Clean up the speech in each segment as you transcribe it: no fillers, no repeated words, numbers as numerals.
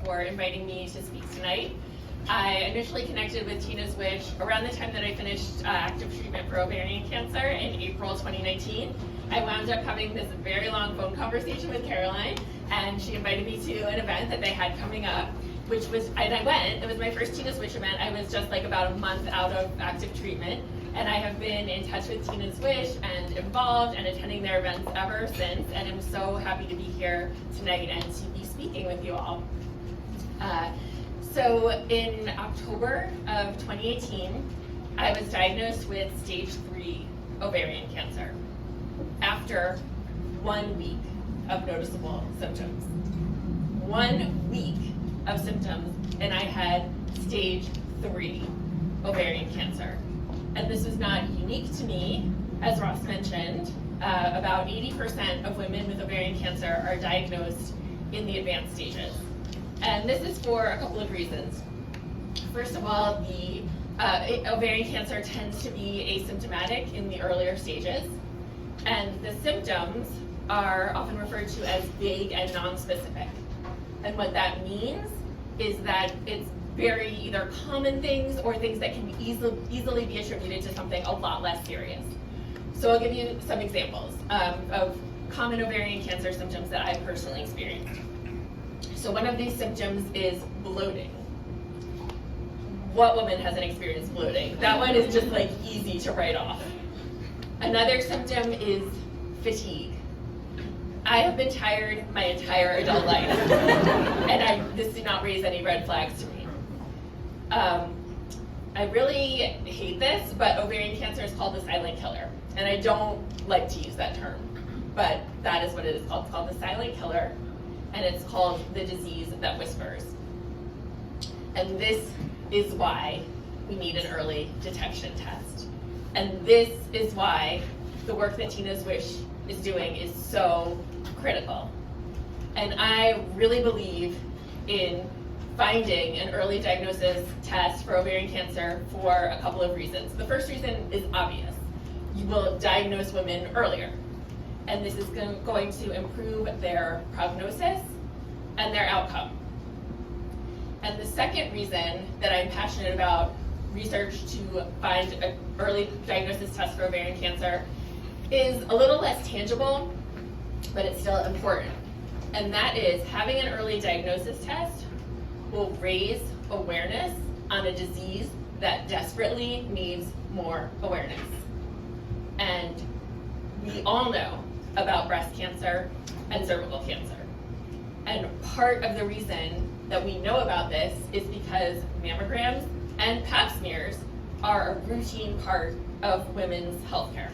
for inviting me to speak tonight. I initially connected with Tina's Wish around the time that I finished active treatment for ovarian cancer in April 2019. I wound up having this very long phone conversation with Caroline, and she invited me to an event that they had coming up, and I went. It was my first Tina's Wish event. I was just like about a month out of active treatment, and I have been in touch with Tina's Wish and involved and attending their events ever since, and I'm so happy to be here tonight and to be speaking with you all. So in October of 2018, I was diagnosed with stage 3 ovarian cancer after 1 week of noticeable symptoms. 1 week of symptoms, and I had stage 3 ovarian cancer. And this is not unique to me. As Ross mentioned, about 80% of women with ovarian cancer are diagnosed in the advanced stages. And this is for a couple of reasons. First of all, the ovarian cancer tends to be asymptomatic in the earlier stages, and the symptoms are often referred to as vague and non-specific. And what that means is that it's very either common things or things that can easily be attributed to something a lot less serious. So I'll give you some examples of common ovarian cancer symptoms that I personally experienced. So one of these symptoms is bloating. What woman hasn't experienced bloating? That one is just like easy to write off. Another symptom is fatigue. I have been tired my entire adult life, and this did not raise any red flags to me. I really hate this, but ovarian cancer is called the silent killer, and I don't like to use that term, but that is what it is called. It's called the silent killer, and it's called the disease that whispers. And this is why we need an early detection test. And this is why the work that Tina's Wish is doing is so critical. And I really believe in finding an early diagnosis test for ovarian cancer for a couple of reasons. The first reason is obvious. You will diagnose women earlier, and this is going to improve their prognosis and their outcome. And the second reason that I'm passionate about research to find an early diagnosis test for ovarian cancer is a little less tangible, but it's still important. And that is having an early diagnosis test will raise awareness on a disease that desperately needs more awareness. And we all know about breast cancer and cervical cancer. And part of the reason that we know about this is because mammograms and pap smears are a routine part of women's healthcare.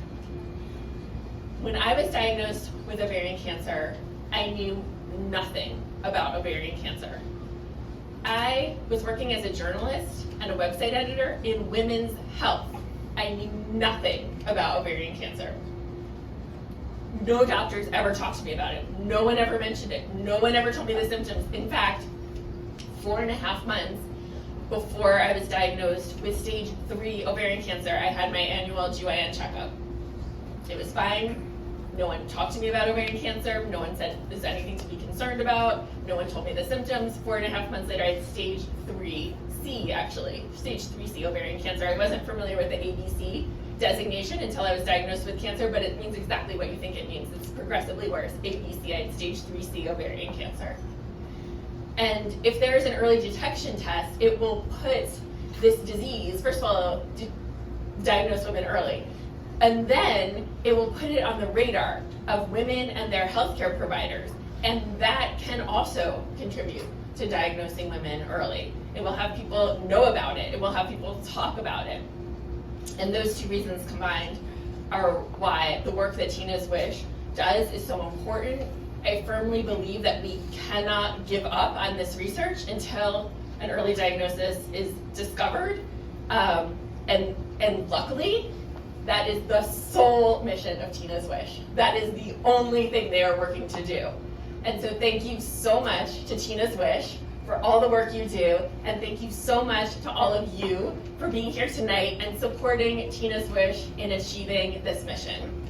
When I was diagnosed with ovarian cancer, I knew nothing about ovarian cancer. I was working as a journalist and a website editor in women's health. I knew nothing about ovarian cancer. No doctors ever talked to me about it. No one ever mentioned it. No one ever told me the symptoms. In fact, 4.5 months before I was diagnosed with stage 3 ovarian cancer, I had my annual GYN checkup. It was fine. No one talked to me about ovarian cancer. No one said there's anything to be concerned about. No one told me the symptoms. 4.5 months later, I had stage 3C, actually. Stage 3C ovarian cancer. I wasn't familiar with the ABC designation until I was diagnosed with cancer, but it means exactly what you think it means. It's progressively worse. ABC, I had stage 3C ovarian cancer. And if there is an early detection test, it will put this disease, first of all, diagnose women early. And then it will put it on the radar of women and their healthcare providers. And that can also contribute to diagnosing women early. It will have people know about it. It will have people talk about it. And those two reasons combined are why the work that Tina's Wish does is so important. I firmly believe that we cannot give up on this research until an early diagnosis is discovered. And luckily, that is the sole mission of Tina's Wish. That is the only thing they are working to do. And so thank you so much to Tina's Wish for all the work you do, and thank you so much to all of you for being here tonight and supporting Tina's Wish in achieving this mission.